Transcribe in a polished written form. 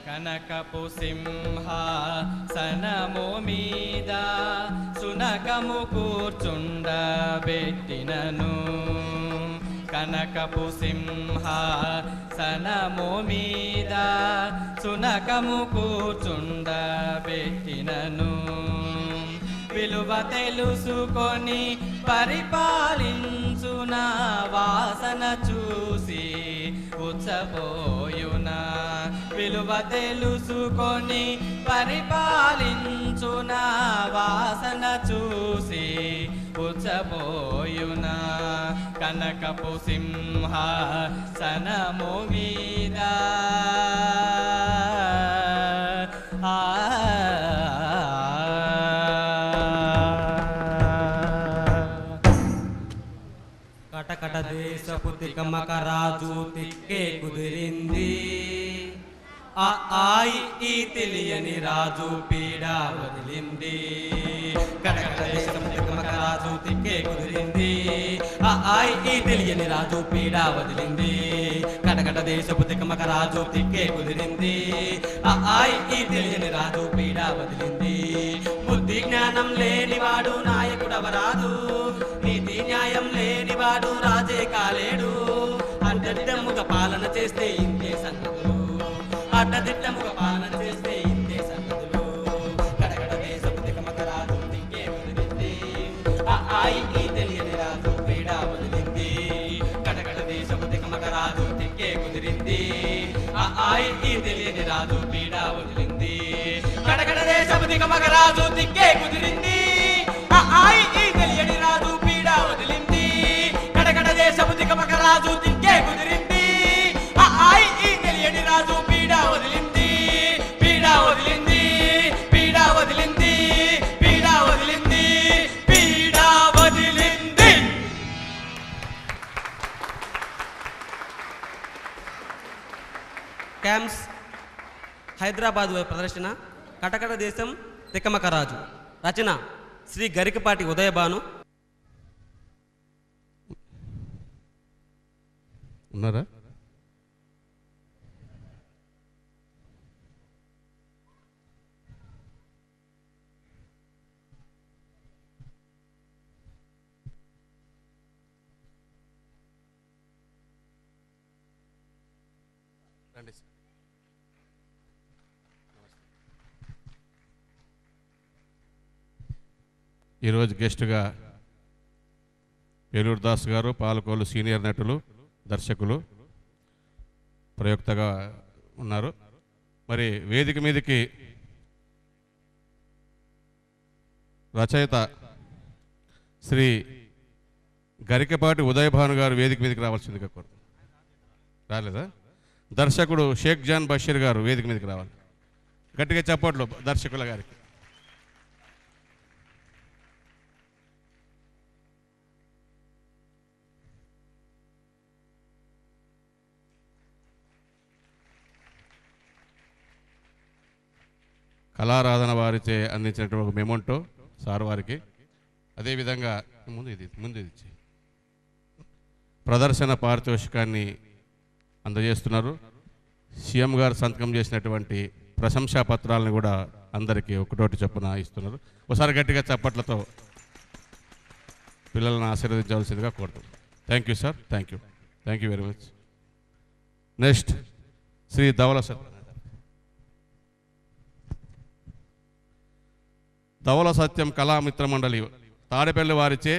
కనకపు సింహాసనము మీద సునకము కూర్చుండబెట్టినను కనకపు సింహాసనము మీద సునకము కూర్చుండబెట్టినను విలువ తెలుసుకొని పరిపాలించున వాసన చూసి ఉచ్చబోయునా విలువ తెలుసుకొని పరిపాలించున వాసన చూసి ఉచ్చబోయునా కనకపు సింహాసనము మీద కటకట దేశపు తికమక రాజు తిక్కే కుదిరింది ఆయి ఈ తెలియని రాజు పీడ వదిలింది కటకట దేశపు తికమక రాజు తిక్కే కుదిరింది ఆయి ఈ తెలియని రాజు పీడ వదిలింది కటకట దేశపు తికమక రాజు తిక్కే కుదిరింది ఆయి ఈ తెలియని రాజు పీడ వదిలింది బుద్ధి జ్ఞానం లేనివాడు నాయకుడవరాదు నీతి న్యాయం లేనివాడు రాజే కాలేడు అడ్డదిడ్డముగ పాలన చేస్తే ఇంతే సంగతులు అడ్డదిడ్డముగ పాలన చేస్తే ఇంతే సంగతులు కడగడ దేశపు తికమక రాజు తిక్కే వదిలింది ఆయి ఈ తెలియని రాజు పీడ వదిలింది కడగడ దేశపు తికమక రాజు తిక్కే కుదిరింది ఆయి ఈ తెలియని రాజు పీడ వదిలింది కడగడ దేశపు తికమక రాజు తిక్కే కుదిరింది ఆయి ఈ తెలియని రాజు పీడ వదిలింది కడగడ దేశపు తికమక రాజు తిక్కే కుదిరింది ఆయి ఈ తెలియని రాజు పీడ వదిలింది పీడ వదిలింది పీడ వదిలింది పీడ వదిలింది పీడ వదిలింది. క్యాంప్స్ హైదరాబాద్ ప్రదర్శన కటకట దేశం తికమక రాజు రచన శ్రీ గరికపాటి ఉదయభాను. ఉన్నారా? రండి. ఈరోజు గెస్టుగా పేలూరు దాస్ గారు పాలకోలు సీనియర్ నటులు దర్శకులు ప్రయోక్తగా ఉన్నారు. మరి వేదిక మీదకి రచయిత శ్రీ గరికపాటి ఉదయభాను గారు వేదిక మీదకి రావాల్సిందిగా కోరుతున్నాను. రాలేదా? దర్శకుడు షేక్ జాన్ బషీర్ గారు వేదిక మీదకి రావాలి. గట్టిగా చప్పట్లు దర్శకుల గారికి. కళారాధన వారిచే అందించినటువంటి ఒక మెమోంటో సార్ వారికి. అదేవిధంగా ముందు ఇది ఇచ్చి ప్రదర్శన పారితోషికాన్ని అందజేస్తున్నారు. సీఎం గారు సంతకం చేసినటువంటి ప్రశంసా పత్రాలను కూడా అందరికీ ఒకటోటి చొప్పున ఇస్తున్నారు. ఒకసారి గట్టిగా చప్పట్లతో పిల్లలను ఆశీర్వదించవలసిందిగా కోరుతాం. Thank you sir. Thank you very much. Next Shri Dhavala Satyam Kalamitra Mandali Tadepalli వారిచే